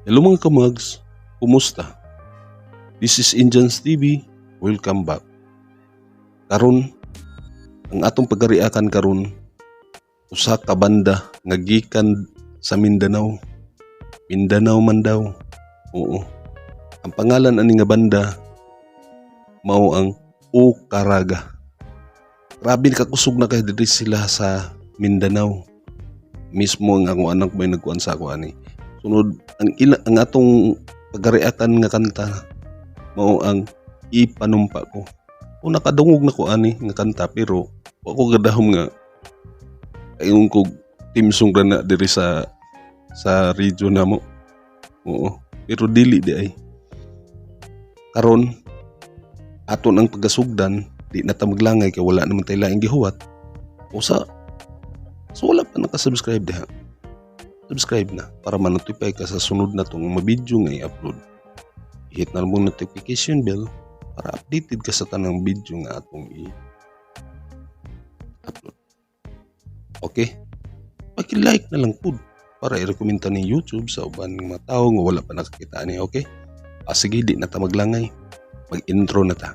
Hello mga kamags, kumusta? This is Indians TV, welcome back. Karon, ang atong pagariakan karon usa ka banda nga gikan sa Mindanao. Mindanao man daw. Oo. Ang pangalan ani nga banda mao ang Ukaraga. Grabe kakusog na kay diri sila sa Mindanao. Mismo ang akong anak may nagkuan sa ako ani. Sunod ang atong pagariatan nga kanta mao ang Ipanumpa Ko. O nakadungog na ko ani nga kanta pero wa ko gadahom nga ayon ko team song na diri sa region namo. Oo, pero dili di ay. Karon aton ang pagasugdan di na ta maglangay kay wala naman tay laing gihuwat. Usa so wala pa naka-subscribe diha. Subscribe na para ma-notify ka sa sunod na tong mga video nga i-upload. I-hit na mo notification bell para updated ka sa tanang video nga atong i-upload. Okay? Paki-like na lang po para i-rekomenda ni YouTube sa uban ng mga tao nga wala pa nakakita ni. Okay? Sige, di na ta maglangay. Mag-intro na ta.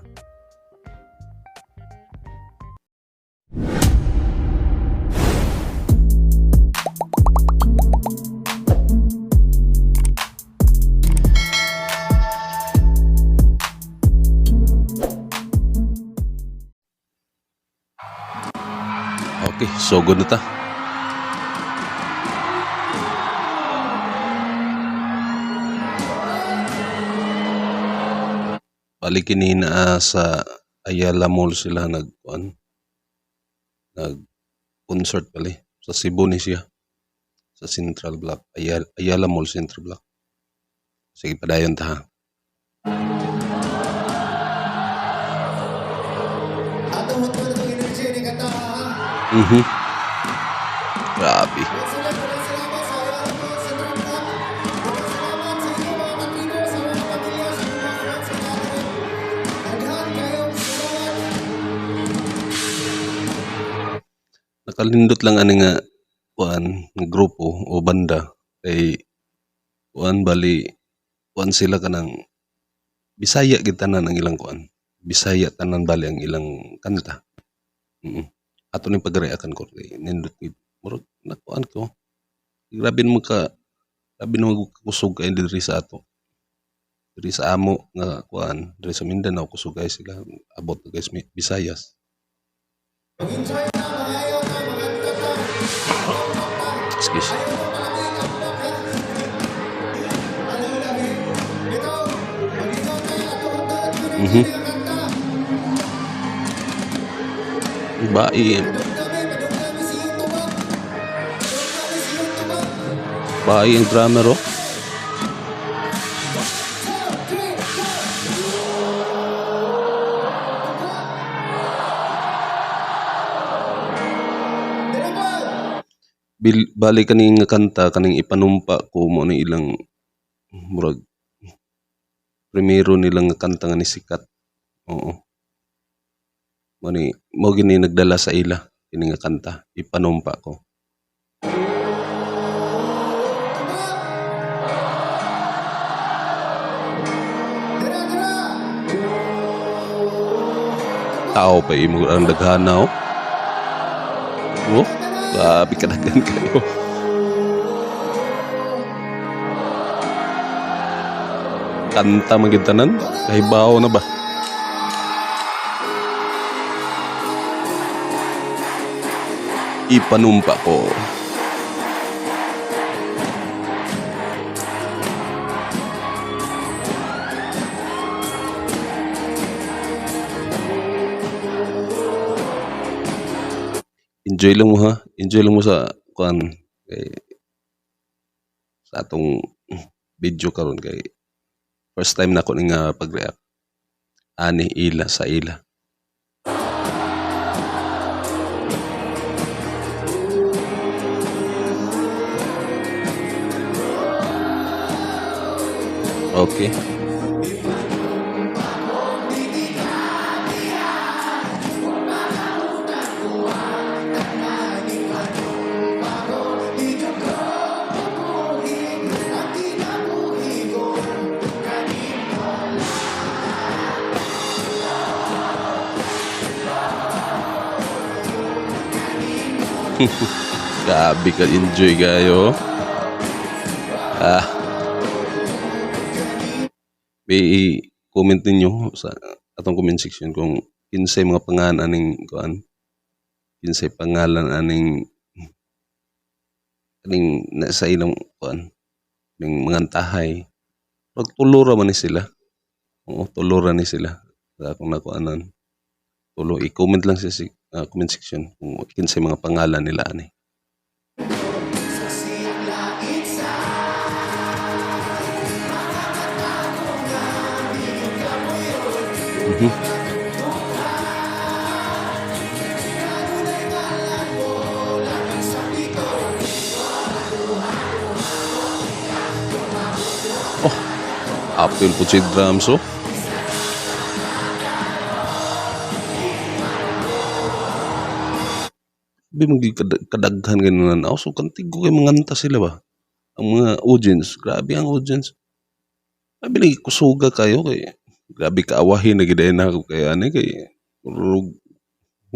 Okay, so good na ta. Balik kinina sa Ayala Mall sila nag-concert pala sa Cebu ni siya sa Central Block. Ayala Mall Central Block. Sige, padayon ta ha. Grabe. Nakalindot lang ani nga kuan ng grupo o banda kay kuan bali kuan sila kanang Bisaya gid tanan ang ilang kuan. Bisaya tanan bali ang ilang kanta. Ato ning pagreakan ko kay nindot gid murag nakuan ko. Grabe mo kusog kay diri sa ato. Diri sa amo nga kuan, diri sa Mindanao kusog kay sila abot guys Bisayas. Excuse. Bae ang drummer oh. Bali kaning nga kanta kaning Ipanumpa Ko mo ni ilang murag primero nilang nga kanta nga ni sikat. Oo. Mo gini nagdala sa ila kini nga kanta Ipanumpa Ko. Tao pa imo ang daghana oh. Oh, grabe kadaghan kayo. Kanta magitanan, kahibaw na ba? Ipanumpa Ko. Enjoy lang mo ha. Enjoy lang mo sa kuan kay sa atong video karon kay first time nako ning pag-react. Ani ila sa ila. Okay. Grabe ka enjoy kayo. Ah, may comment ninyo sa atong comment section kung kinsay mga pangalan aning kuan, kinsay pangalan aning sa ilang kuan, ning mga tahay. Magtulura man ni sila. Oo, tulura ni sila. Sa akong nakuanan. Tulo, i-comment lang sa comment section kung kinsay mga pangalan nila ani. Mhm. Oh, apil po si drums oh. Sabi kadaghan ganun na. So kantigo kay manganta sila ba? Ang mga audience, grabe ang audience. Sabi lagi kusuga kayo kay grabe kaawahin na gidayon na ako kay ani kay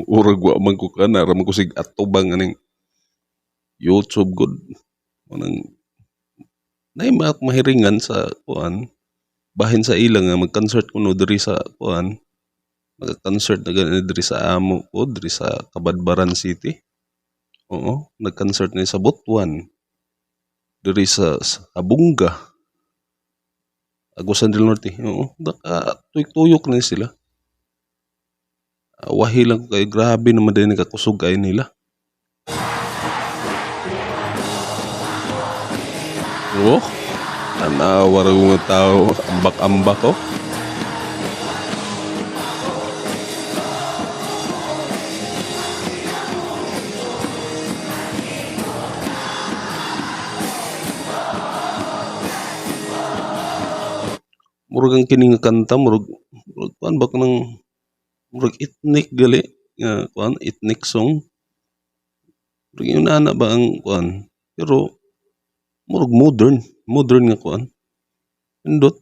urag wa man ko kana ra man ko sig atubang aning YouTube good. Manang nay mahiringan sa kuan bahin sa ilang nga mag-concert kuno diri sa kuan. Mag-concert na gani diri sa amo ko diri sa Kabadbaran City. Oo, nag-concert ni sa Butuan. Diri sa Abunga. Agusan del Norte. Oo, tuyok-tuyok na sila. Wahi lang kay grabe naman din nakakusog kayo nila. Oo, tanawa ra mga tao, ambak-ambak oh. Murag ang kining nga kanta murag kuan ba kanang murag ethnic gali nga kuan ethnic song. Murag yun ana ba ang kuan pero murag modern nga kuan. Indot.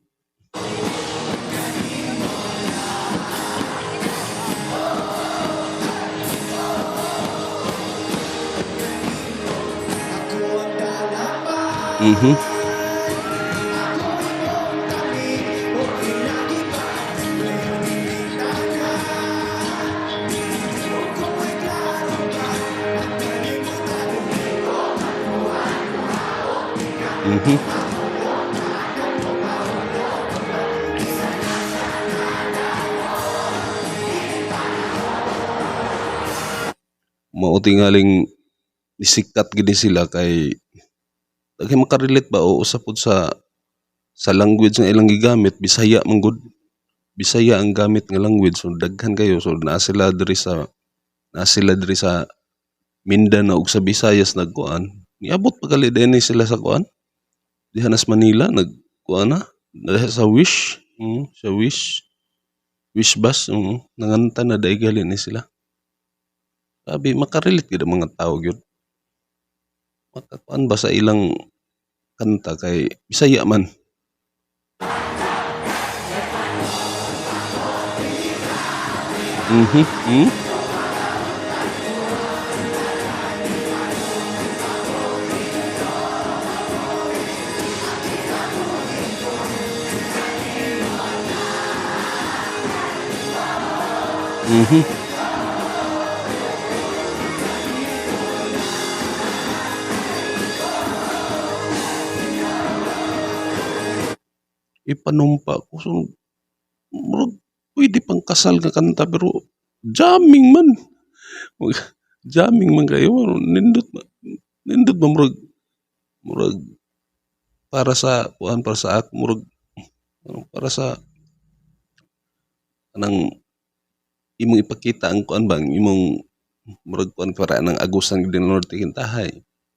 Mhm. Mhm. Mao tingaling isikat gid sila kay daghay makarelate ba o usab pod sa language nga ilang gigamit Bisaya man gud. Bisaya ang gamit nga language so daghan kayo so naa sila diri sa Mindanao ug sa Visayas nagkuan. Niabot pa gali dinhi sila sa kuan. Diha nas Manila nagkuan na diha sa Wish. Sa Wish bus, nanganta na dai gali ni sila. Sabi makarelate gid ang mga tao gyud. Makakuan ba sa ilang kanta kay Bisaya man. Mhm. Mhm. Ipanumpa ko so murag pwede pang kasal nga kanta pero jamming man. Jamming man kayo nindot ba murag para sa kuan para sa ako murag para sa kanang imong ipakita ang kuan bang imong murag kuan para nang Agusan del Norte kintahay.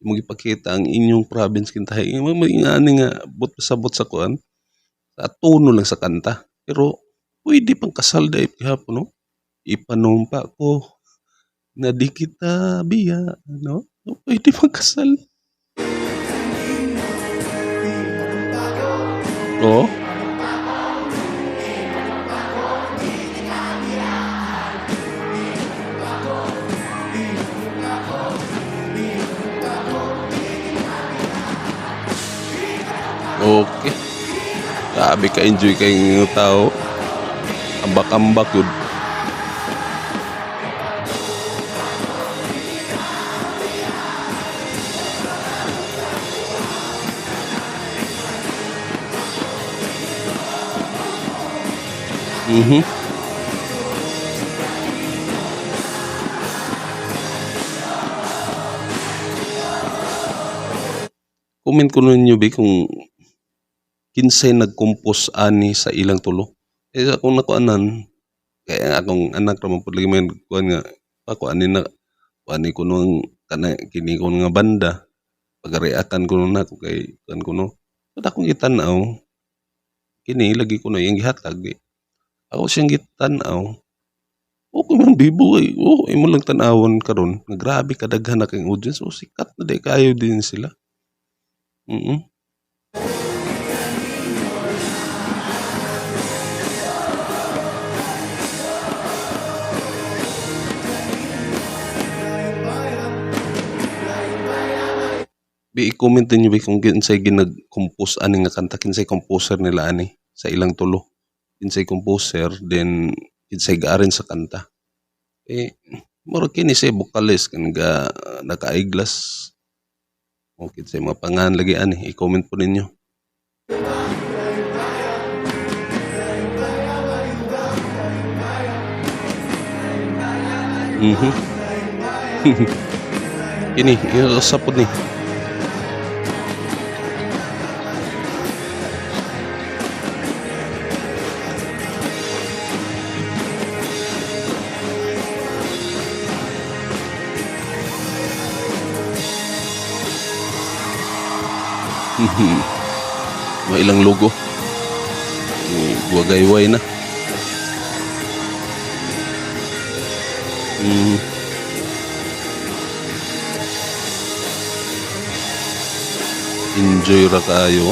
Imong ipakita ang inyong province kintahay. Imong ingani nga sabot sa kuan sa tono lang sa kanta. Pero pwede pang kasal dai gihapon no. Ipanumpa ko na di kita biya no. Pwede pang kasal. Oo. Okay. Grabe ka enjoy kay ng tao. Ambak-ambak yun. Mhm. Comment ko ninyo bi kung kinsay nag-compose ani sa ilang tulo. Akong nakuanan, kaya nga akong anak ramon pud lagi man kuan nga ako ani na kuani ko nung kana kini ko nga banda pagariakan ko na ako kay kuan ko no. Kada akong gitan-aw kini lagi ko na yung gihatag ako siyang gitan-aw. Okay man bibo imo lang tan-awon karon nga grabe kadaghan na kay audience sikat na day kayo din sila. Mm. I-comment niyo ba kung kinsay ginag-compose ani nga kanta, kinsay composer nila ani sa ilang tulo. Kinsay composer, then kinsay gaarin sa kanta. Mura kini siya vocalist kan ga nakaiglas. O kinsay mga pangalan lagi ani, i-comment po ninyo. Mhm. Ini, sa po ni. May ilang logo. Wagayway na. Enjoy ra kayo.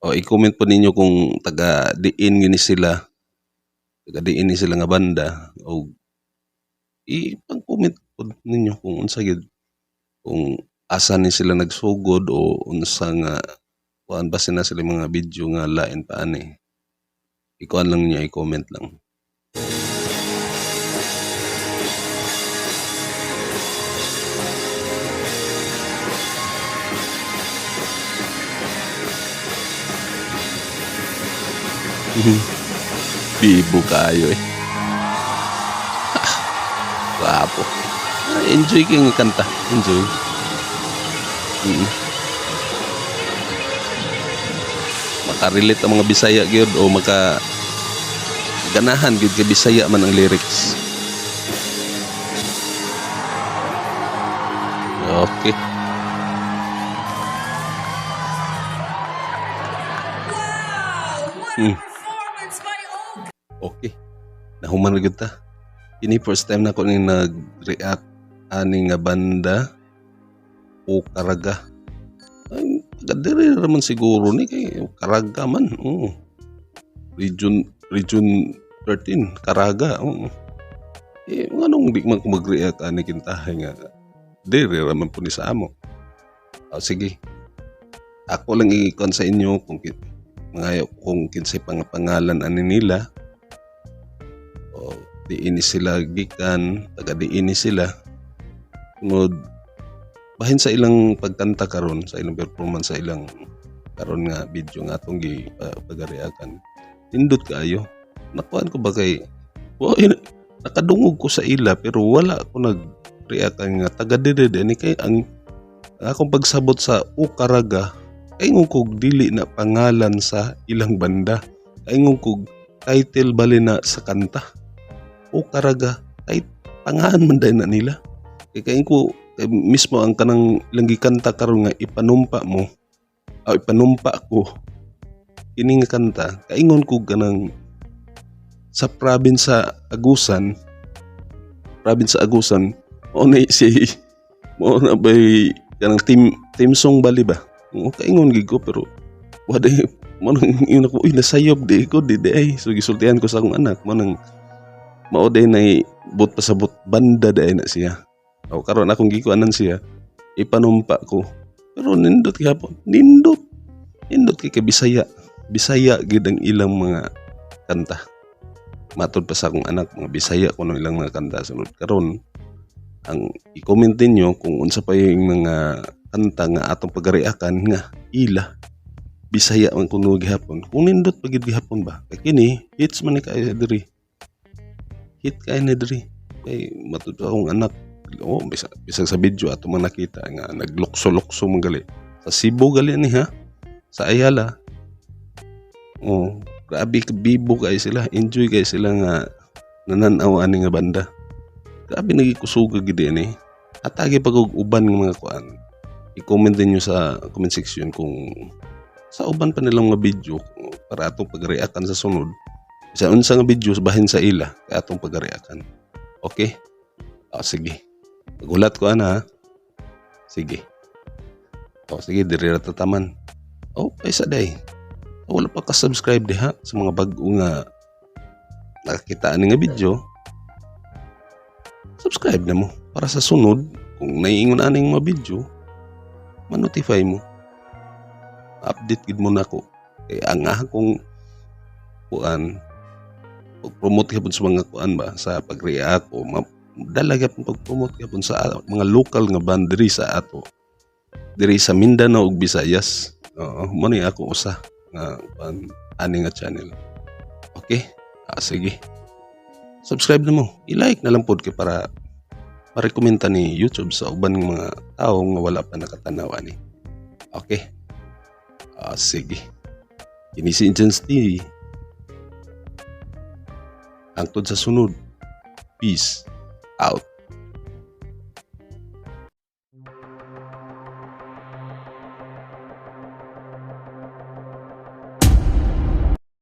O i-comment po ninyo kung taga diin gini sila. Taga diin ni sila nga banda o i-comment po ninyo kung unsa gid kung asa ni sila nagsugod o unsa nga kuan ba sila mga video nga lain pa ani. Ikuan lang niya i-comment lang. Bibo kayo eh. Wapo. Enjoy kang kanta. Enjoy. Makarelate ang mga Bisaya gyud o ganahan gyud kay Bisaya man ang lyrics. Okay. Okay. Nahuman na gyud ta. Ini first time na ko ni nag-react ani nga banda o Karaga. Ay, diri naman siguro ni kay Karaga man. Region 13 Karaga. Anong di man ko mag-react ani kintahay nga diri naman po ni sa amo. Sige. Ako lang i-con sa inyo kung kinsay pangalan ani nila. Diini sila gikan, taga diini sila. Sunod, bahin sa ilang pagkanta karon, sa ilang performance sa ilang karon nga video nga atong pagariakan. Nindot kaayo. Nakuan ko ba kay nakadungog ko sa ila pero wala ako nag-react nga taga diri ni kay ang akong pagsabot sa Ukaraga kaingon kog dili na pangalan sa ilang banda. Kaingon kog title bali na sa kanta. O Karaga kahit pangahan man dahil na nila kaya ko mismo ang kanang ilang gikanta karon nga ipanumpa ko kini nga kanta kaingon ko kanang sa province sa Agusan o na si mo na bay kanang team song bali ba kaingon gid ko pero wala mo nang yun ako nasayob di ay so gisultihan ko sa akong anak mo nang mao day nay but pasabot banda day na siya. O karon akong gikuanan siya, ipanumpa ko. Pero nindot gyapon, nindot kay Bisaya. Bisaya gid ang ilang mga kanta. Matod pa sa akong anak, mga Bisaya kuno ilang mga kanta sunod. Karon ang i-comment ninyo kung unsa pa yung mga kanta nga atong pagariakan nga ila Bisaya man kuno gihapon. Kung nindot pa gid gihapon ba? Kay kini hits man ni kay diri. Hit kay ni diri. Kay matod pa akong anak, bisag sa video ato man nakita nga naglukso-lukso man gali. Sa Cebu gali ni ha. Sa Ayala. Oh, grabe bibo kay sila, enjoy kay sila nga nananaw ani nga banda. Grabe nagikusuga gid ni. Atagi pag uban nga mga kuan. I-comment din nyo sa comment section kung sa uban pa nilang mga video para atong pag-reactan sa sunod. Sa unsa nga video bahin sa ila kay atong pag-reactan. Okay? Sige. Pagulat ko ana ha. Sige. Sige, diri ra tataman. Paisa day. Wala pa ka-subscribe diha sa mga bag-o nga nakakita ani nga video. Subscribe na mo para sa sunod kung naiingon aning mga video, ma-notify mo. Update gid mo nako. Kay ang akong kuan pag-promote gyapon sa mga kuan ba sa pag-react o dala gyapon pag-promote gyapon sa mga local nga band diri sa ato. Diri sa Mindanao ug Visayas. Mo ni ako usa nga ani nga channel. Okay? Sige. Subscribe na mo. I-like na lang pod kay para ma-rekomenda ni YouTube sa uban ng mga tao nga wala pa nakatanaw ani. Okay? Sige. Kini si Injans TV. Hangtod sa sunod. Peace out.